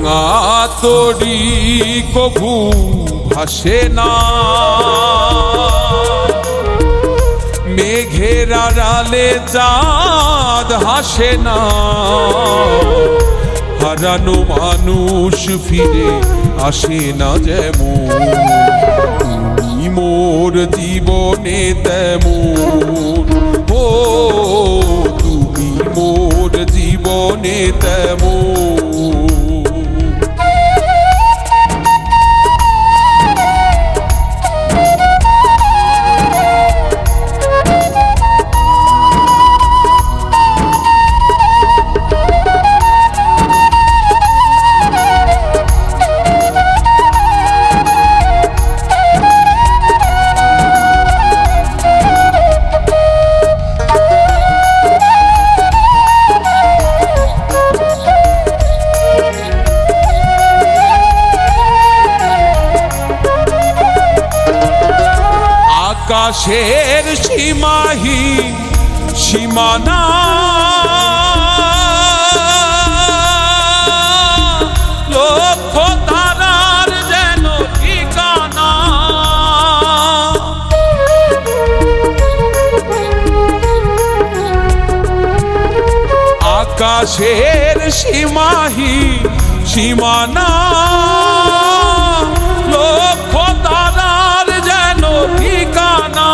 ভাঙা তরি কভু ভাসে না, মেঘের আড়ালে চাঁদ হাসে না। হারানো মানুষ ফিরে আসে না যেমন, তুমি মোর জীবনে তেমন। ও তুমি মোর জীবনে তেমন। আকাশের সীমাহীন সীমানা, লক্ষ তারার যেন ঠিকানা। আকাশের সীমাহীন সীমানা, লক্ষ তারার যেন ঠিকানা।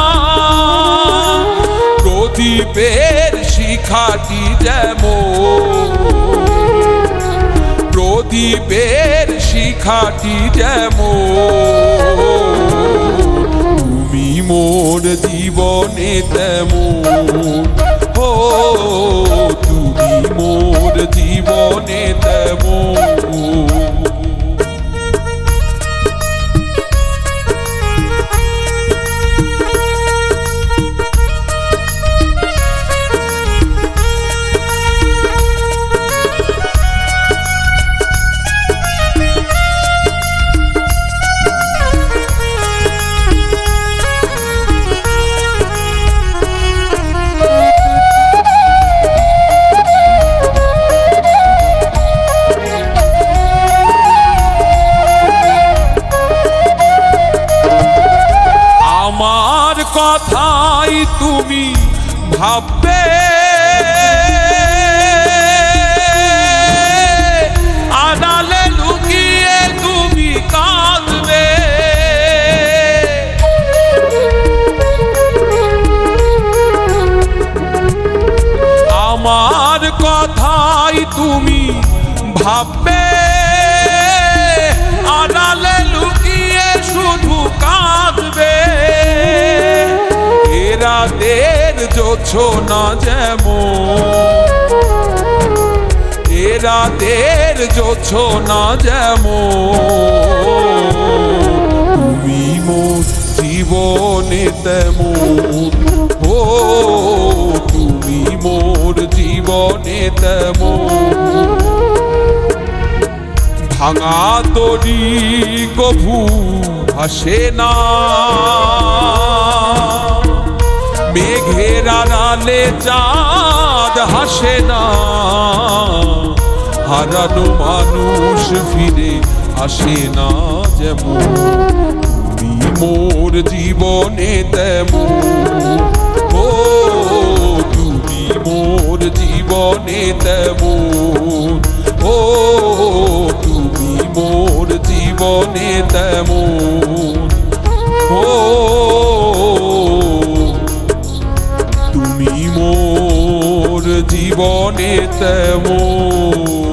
প্রদীপের শিখাটি যেমন, প্রদীপের শিখাটি যেমন। তুমি মোর জীবনে তেমন। ও তুমি মোর জীবনে তেমন। কথাই তুমি ভাববে, আড়ালে লুকিয়ে তুমি কাঁদবে। আমার কথাই তুমি ভাববে, আড়ালে লুকিয়ে শুধু কাঁদবে। রাতের জোছনা যেমন, এ রাতের জোছনা যেমন। তুমি মোর জীবনে তেমন। ও তুমি মোর জীবনে তেমন। ভাঙা তরি কভু ভাসে না, মেঘের আড়ালে চাঁদ হাসে না। হারানো মানুষ ফিরে আসে না যেমন, তুমি মোর জীবনে তেমন। ও তুমি মোর জীবনে তেমন। ও তুমি মোর জীবনে তেমন। ও তুমি মোর জীবনে তেমন।